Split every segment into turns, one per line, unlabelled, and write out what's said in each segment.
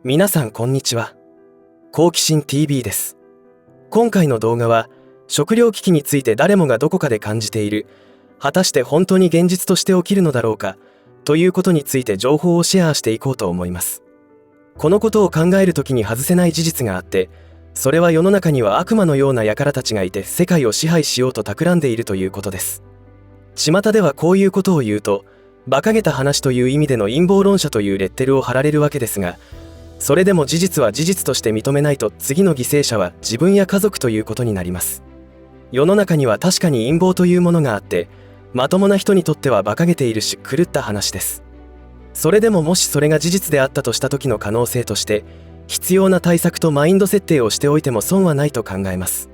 皆さんこんにちは。好奇心 TV です。今回の動画は食糧危機について誰もがどこかで感じている、果たして本当に現実として起きるのだろうかということについて情報をシェアしていこうと思います。このことを考えるときに外せない事実があって、それは世の中には悪魔のような輩たちがいて世界を支配しようと企んでいるということです。巷ではこういうことを言うと馬鹿げた話という意味での陰謀論者というレッテルを貼られるわけですが、それでも事実は事実として認めないと次の犠牲者は自分や家族ということになります。世の中には確かに陰謀というものがあって、まともな人にとっては馬鹿げているし狂った話です。それでももしそれが事実であったとした時の可能性として、必要な対策とマインド設定をしておいても損はないと考えます。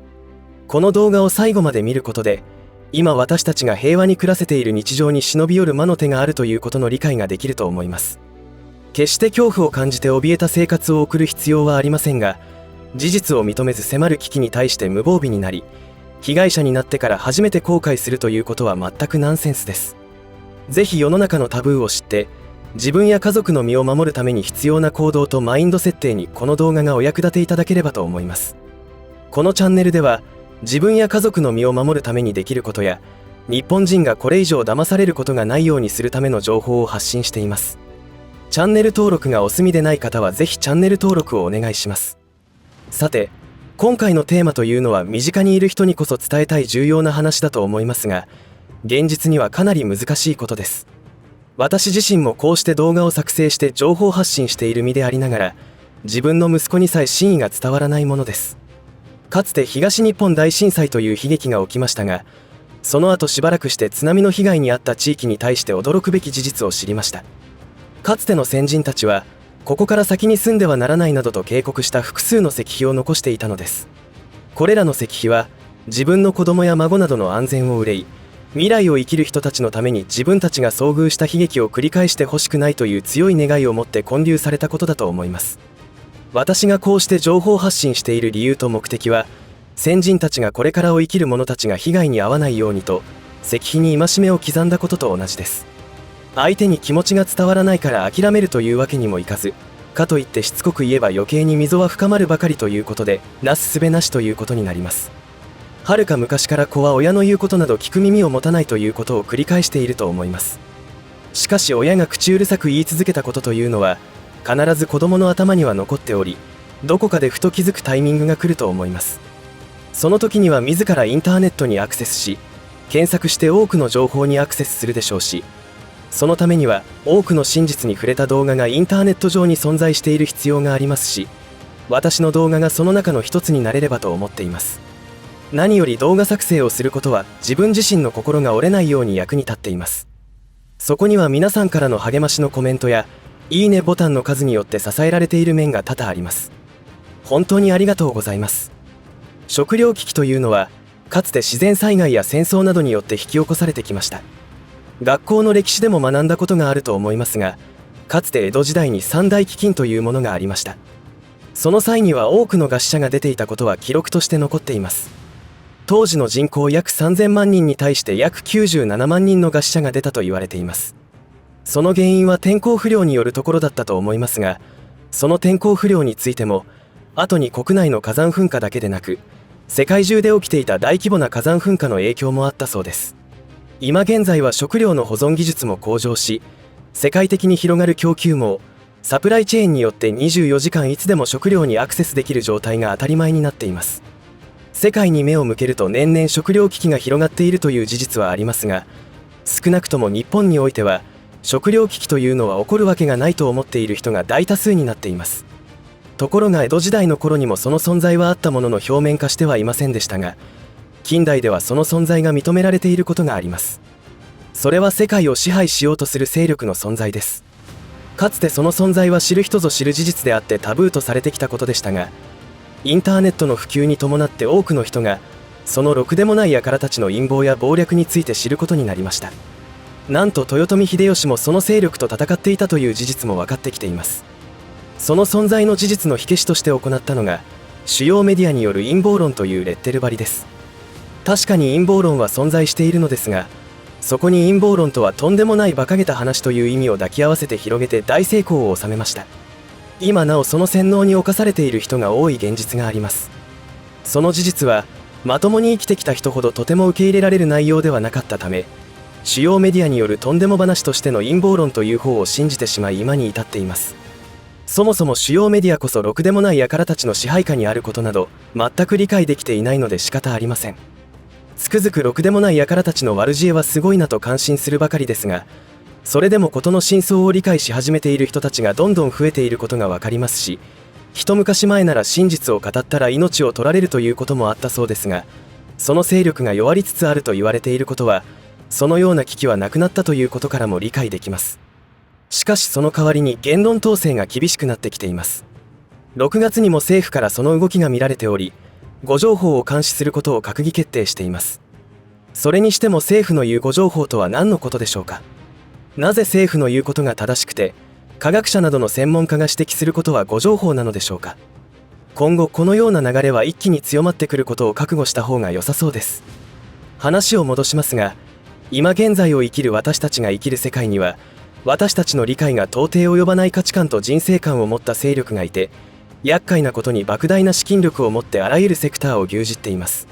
この動画を最後まで見ることで、今私たちが平和に暮らせている日常に忍び寄る魔の手があるということの理解ができると思います。決して恐怖を感じて怯えた生活を送る必要はありませんが、事実を認めず迫る危機に対して無防備になり、被害者になってから初めて後悔するということは全くナンセンスです。ぜひ世の中のタブーを知って、自分や家族の身を守るために必要な行動とマインド設定にこの動画がお役立ていただければと思います。このチャンネルでは、自分や家族の身を守るためにできることや、日本人がこれ以上騙されることがないようにするための情報を発信しています。チャンネル登録がお済みでない方はぜひチャンネル登録をお願いします。さて、今回のテーマというのは身近にいる人にこそ伝えたい重要な話だと思いますが、現実にはかなり難しいことです。私自身もこうして動画を作成して情報発信している身でありながら、自分の息子にさえ真意が伝わらないものです。かつて東日本大震災という悲劇が起きましたが、その後しばらくして津波の被害に遭った地域に対して驚くべき事実を知りました。かつての先人たちは、ここから先に住んではならないなどと警告した複数の石碑を残していたのです。これらの石碑は、自分の子供や孫などの安全を憂い、未来を生きる人たちのために自分たちが遭遇した悲劇を繰り返してほしくないという強い願いを持って建立されたことだと思います。私がこうして情報発信している理由と目的は、先人たちがこれからを生きる者たちが被害に遭わないようにと、石碑に戒めを刻んだことと同じです。相手に気持ちが伝わらないから諦めるというわけにもいかず、かといってしつこく言えば余計に溝は深まるばかりということで、なすすべなしということになります。はるか昔から子は親の言うことなど聞く耳を持たないということを繰り返していると思います。しかし親が口うるさく言い続けたことというのは、必ず子供の頭には残っており、どこかでふと気づくタイミングが来ると思います。その時には自らインターネットにアクセスし、検索して多くの情報にアクセスするでしょうし、そのためには多くの真実に触れた動画がインターネット上に存在している必要がありますし、私の動画がその中の一つになれればと思っています。何より動画作成をすることは自分自身の心が折れないように役に立っています。そこには皆さんからの励ましのコメントやいいねボタンの数によって支えられている面が多々あります。本当にありがとうございます。食糧危機というのはかつて自然災害や戦争などによって引き起こされてきました。学校の歴史でも学んだことがあると思いますが、かつて江戸時代に三大飢饉というものがありました。その際には多くの餓死者が出ていたことは記録として残っています。当時の人口約3000万人に対して約97万人の餓死者が出たと言われています。その原因は天候不良によるところだったと思いますが、その天候不良についても後に国内の火山噴火だけでなく、世界中で起きていた大規模な火山噴火の影響もあったそうです。今現在は食料の保存技術も向上し、世界的に広がる供給網、サプライチェーンによって24時間いつでも食料にアクセスできる状態が当たり前になっています。世界に目を向けると年々食料危機が広がっているという事実はありますが、少なくとも日本においては食料危機というのは起こるわけがないと思っている人が大多数になっています。ところが江戸時代の頃にもその存在はあったものの表面化してはいませんでしたが、近代ではその存在が認められていることがあります。それは世界を支配しようとする勢力の存在です。かつてその存在は知る人ぞ知る事実であってタブーとされてきたことでしたが、インターネットの普及に伴って多くの人がそのろくでもない輩たちの陰謀や謀略について知ることになりました。なんと豊臣秀吉もその勢力と戦っていたという事実も分かってきています。その存在の事実の火消しとして行ったのが主要メディアによる陰謀論というレッテル貼りです。確かに陰謀論は存在しているのですが、そこに陰謀論とはとんでもない馬鹿げた話という意味を抱き合わせて広げて大成功を収めました。今なおその洗脳に侵されている人が多い現実があります。その事実はまともに生きてきた人ほどとても受け入れられる内容ではなかったため、主要メディアによるとんでも話としての陰謀論という方を信じてしまい今に至っています。そもそも主要メディアこそろくでもない輩たちの支配下にあることなど全く理解できていないので仕方ありません。つくづくろくでもない輩たちの悪知恵はすごいなと感心するばかりですが、それでも事の真相を理解し始めている人たちがどんどん増えていることが分かりますし、一昔前なら真実を語ったら命を取られるということもあったそうですが、その勢力が弱りつつあると言われていることは、そのような危機はなくなったということからも理解できます。しかしその代わりに言論統制が厳しくなってきています。6月にも政府からその動きが見られており、誤情報を監視することを閣議決定しています。それにしても政府の言う誤情報とは何のことでしょうか。なぜ政府の言うことが正しくて、科学者などの専門家が指摘することは誤情報なのでしょうか。今後このような流れは一気に強まってくることを覚悟した方が良さそうです。話を戻しますが、今現在を生きる私たちが生きる世界には、私たちの理解が到底及ばない価値観と人生観を持った勢力がいて、厄介なことに莫大な資金力を持ってあらゆるセクターを牛耳っています。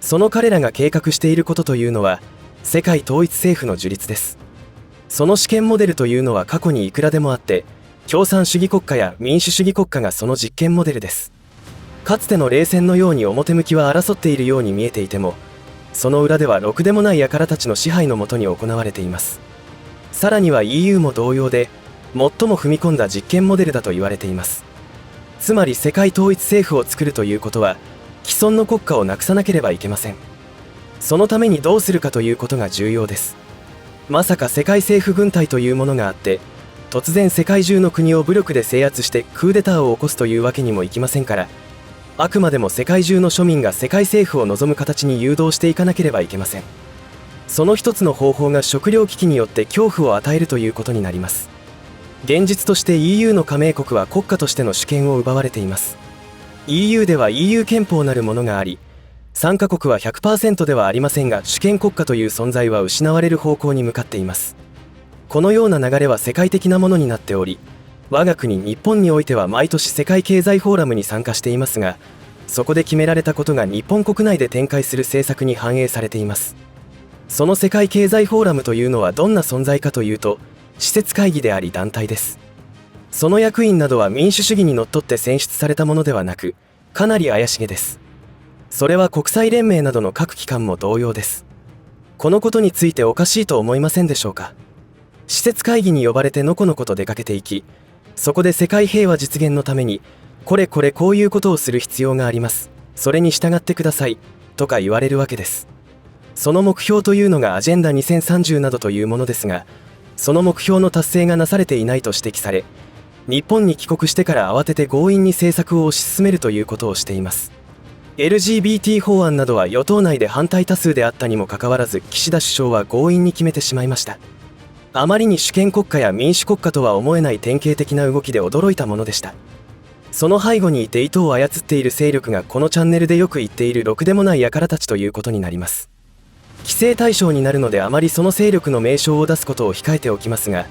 その彼らが計画していることというのは、世界統一政府の樹立です。その試験モデルというのは過去にいくらでもあって、共産主義国家や民主主義国家がその実験モデルです。かつての冷戦のように表向きは争っているように見えていても、その裏ではろくでもない輩たちの支配のもとに行われています。さらには EU も同様で、最も踏み込んだ実験モデルだと言われています。つまり世界統一政府を作るということは、既存の国家をなくさなければいけません。そのためにどうするかということが重要です。まさか世界政府軍隊というものがあって、突然世界中の国を武力で制圧してクーデターを起こすというわけにもいきませんから、あくまでも世界中の庶民が世界政府を望む形に誘導していかなければいけません。その一つの方法が食糧危機によって恐怖を与えるということになります。現実として EU の加盟国は国家としての主権を奪われています。EU では EU 憲法なるものがあり、参加国は 100% ではありませんが、主権国家という存在は失われる方向に向かっています。このような流れは世界的なものになっており、我が国日本においては毎年世界経済フォーラムに参加していますが、そこで決められたことが日本国内で展開する政策に反映されています。その世界経済フォーラムというのはどんな存在かというと、施設会議であり団体です。その役員などは民主主義にのっとって選出されたものではなく、かなり怪しげです。それは国際連盟などの各機関も同様です。このことについておかしいと思いませんでしょうか。施設会議に呼ばれてのこのこと出かけていき、そこで世界平和実現のためにこういうことをする必要があります、それに従ってくださいとか言われるわけです。その目標というのがアジェンダ2030などというものですが、その目標の達成がなされていないと指摘され、日本に帰国してから慌てて強引に政策を推し進めるということをしています。 LGBT 法案などは与党内で反対多数であったにもかかわらず、岸田首相は強引に決めてしまいました。あまりに主権国家や民主国家とは思えない典型的な動きで驚いたものでした。その背後にいて糸を操っている勢力がこのチャンネルでよく言っているろくでもない輩たちということになります。規制対象になるのであまりその勢力の名称を出すことを控えておきますが、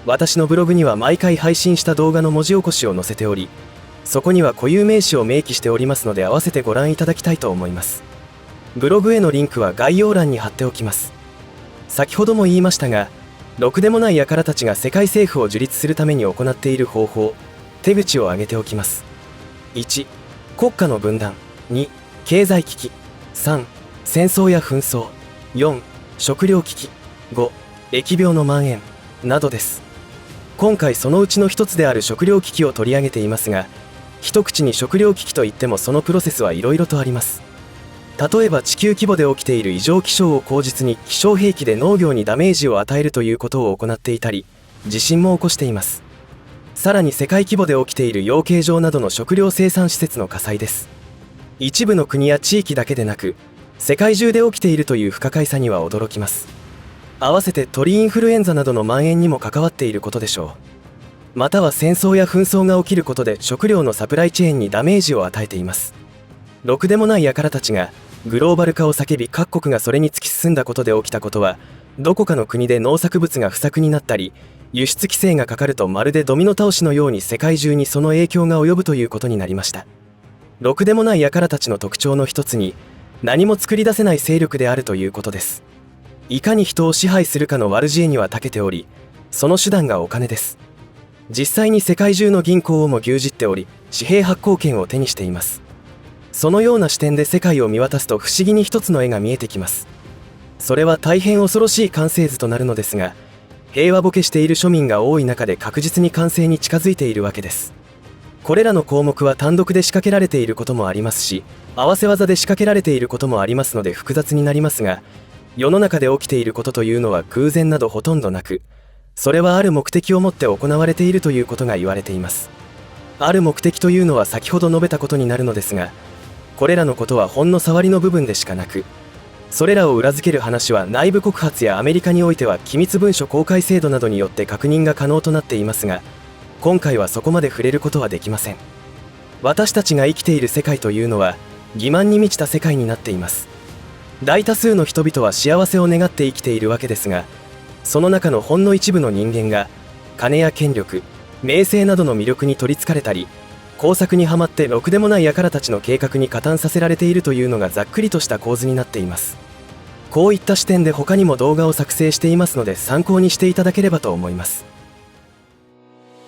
私のブログには毎回配信した動画の文字起こしを載せており、そこには固有名詞を明記しておりますので合わせてご覧いただきたいと思います。ブログへのリンクは概要欄に貼っておきます。先ほども言いましたが、ろくでもない輩たちが世界政府を樹立するために行っている方法、手口を挙げておきます。1、国家の分断。2、経済危機。3、戦争や紛争。4、食糧危機。5、疫病の蔓延などです。今回そのうちの一つである食糧危機を取り上げていますが、一口に食糧危機といってもそのプロセスはいろいろとあります。例えば地球規模で起きている異常気象を口実に気象兵器で農業にダメージを与えるということを行っていたり、地震も起こしています。さらに世界規模で起きている養鶏場などの食料生産施設の火災です。一部の国や地域だけでなく、世界中で起きているという不可解さには驚きます。合わせて鳥インフルエンザなどの蔓延にも関わっていることでしょう。または戦争や紛争が起きることで食料のサプライチェーンにダメージを与えています。ろくでもない輩たちがグローバル化を叫び、各国がそれに突き進んだことで起きたことは、どこかの国で農作物が不作になったり、輸出規制がかかるとまるでドミノ倒しのように世界中にその影響が及ぶということになりました。ろくでもない輩たちの特徴の一つに、何も作り出せない勢力であるということです。いかに人を支配するかの悪知恵には長けており、その手段がお金です。実際に世界中の銀行をも牛耳っており、紙幣発行権を手にしています。そのような視点で世界を見渡すと不思議に一つの絵が見えてきます。それは大変恐ろしい完成図となるのですが、平和ボケしている庶民が多い中で確実に完成に近づいているわけです。これらの項目は単独で仕掛けられていることもありますし、合わせ技で仕掛けられていることもありますので複雑になりますが、世の中で起きていることというのは偶然などほとんどなく、それはある目的をもって行われているということが言われています。ある目的というのは先ほど述べたことになるのですが、これらのことはほんの触りの部分でしかなく、それらを裏付ける話は内部告発やアメリカにおいては機密文書公開制度などによって確認が可能となっていますが、今回はそこまで触れることはできません。私たちが生きている世界というのは欺瞞に満ちた世界になっています。大多数の人々は幸せを願って生きているわけですが、その中のほんの一部の人間が金や権力、名声などの魅力に取りつかれたり、工作にはまってろくでもない輩たちの計画に加担させられているというのがざっくりとした構図になっています。こういった視点で他にも動画を作成していますので参考にしていただければと思います。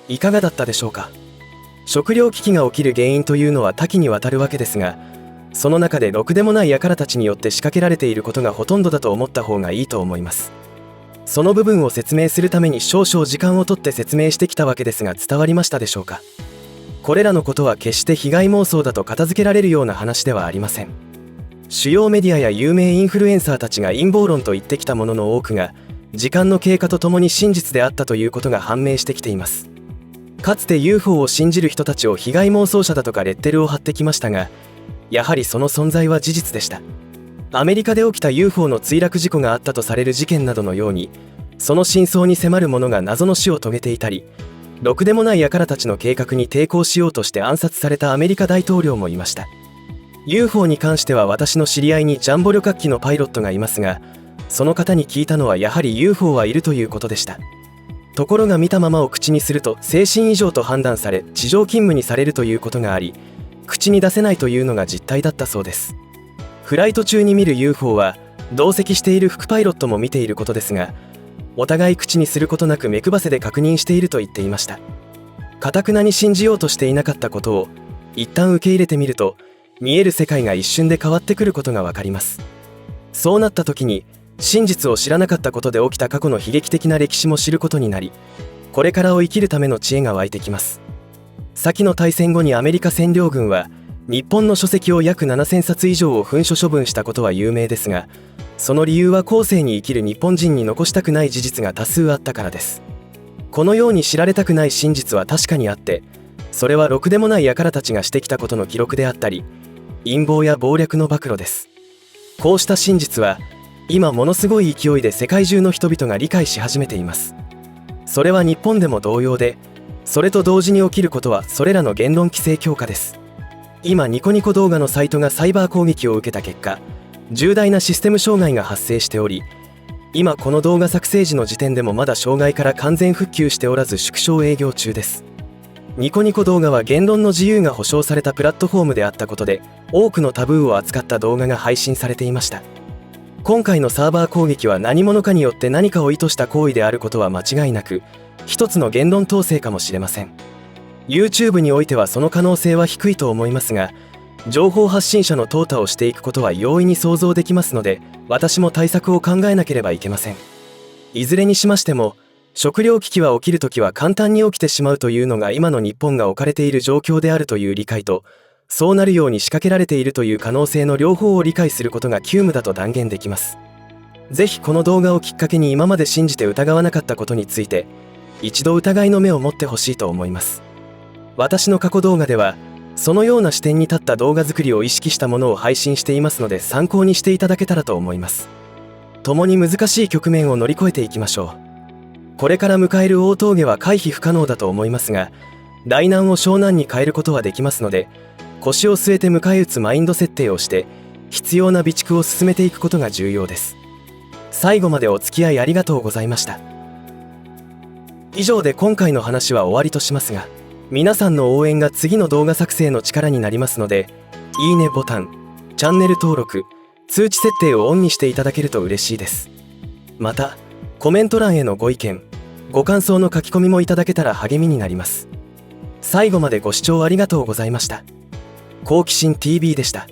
いかがだったでしょうか。食糧危機が起きる原因というのは多岐にわたるわけですが、その中でろくでもない輩たちによって仕掛けられていることがほとんどだと思った方がいいと思います。その部分を説明するために少々時間をとって説明してきたわけですが、伝わりましたでしょうか。これらのことは決して被害妄想だと片付けられるような話ではありません。主要メディアや有名インフルエンサーたちが陰謀論と言ってきたものの多くが時間の経過とともに真実であったということが判明してきています。かつて UFO を信じる人たちを被害妄想者だとかレッテルを貼ってきましたが、やはりその存在は事実でした。アメリカで起きた UFO の墜落事故があったとされる事件などのように、その真相に迫る者が謎の死を遂げていたり、ろくでもない輩たちの計画に抵抗しようとして暗殺されたアメリカ大統領もいました。 UFO に関しては私の知り合いにジャンボ旅客機のパイロットがいますが、その方に聞いたのはやはり UFO はいるということでした。ところが見たままを口にすると精神異常と判断され地上勤務にされるということがあり、口に出せないというのが実態だったそうです。フライト中に見る UFO は同席している副パイロットも見ていることですが、お互い口にすることなく目配せで確認していると言っていました。頑なに信じようとしていなかったことを一旦受け入れてみると、見える世界が一瞬で変わってくることがわかります。そうなった時に真実を知らなかったことで起きた過去の悲劇的な歴史も知ることになり、これからを生きるための知恵が湧いてきます。先の大戦後にアメリカ占領軍は日本の書籍を約7000冊以上を焚書処分したことは有名ですが、その理由は後世に生きる日本人に残したくない事実が多数あったからです。このように知られたくない真実は確かにあって、それはろくでもない輩たちがしてきたことの記録であったり、陰謀や謀略の暴露です。こうした真実は今ものすごい勢いで世界中の人々が理解し始めています。それは日本でも同様で、それと同時に起きることはそれらの言論規制強化です。今ニコニコ動画のサイトがサイバー攻撃を受けた結果、重大なシステム障害が発生しており、今この動画作成時の時点でもまだ障害から完全復旧しておらず縮小営業中です。ニコニコ動画は言論の自由が保障されたプラットフォームであったことで、多くのタブーを扱った動画が配信されていました。今回のサーバー攻撃は何者かによって何かを意図した行為であることは間違いなく、一つの言論統制かもしれません。 YouTube においてはその可能性は低いと思いますが、情報発信者の淘汰をしていくことは容易に想像できますので、私も対策を考えなければいけません。いずれにしましても、食糧危機は起きるときは簡単に起きてしまうというのが今の日本が置かれている状況であるという理解と、そうなるように仕掛けられているという可能性の両方を理解することが急務だと断言できます。ぜひこの動画をきっかけに今まで信じて疑わなかったことについて、一度疑いの目を持ってほしいと思います。私の過去動画では、そのような視点に立った動画作りを意識したものを配信していますので、参考にしていただけたらと思います。共に難しい局面を乗り越えていきましょう。これから迎える大峠は回避不可能だと思いますが、大難を小難に変えることはできますので、腰を据えて迎え撃つマインド設定をして、必要な備蓄を進めていくことが重要です。最後までお付き合いありがとうございました。以上で今回の話は終わりとしますが、皆さんの応援が次の動画作成の力になりますので、いいねボタン、チャンネル登録、通知設定をオンにしていただけると嬉しいです。また、コメント欄へのご意見、ご感想の書き込みもいただけたら励みになります。最後までご視聴ありがとうございました。好奇心 TV でした。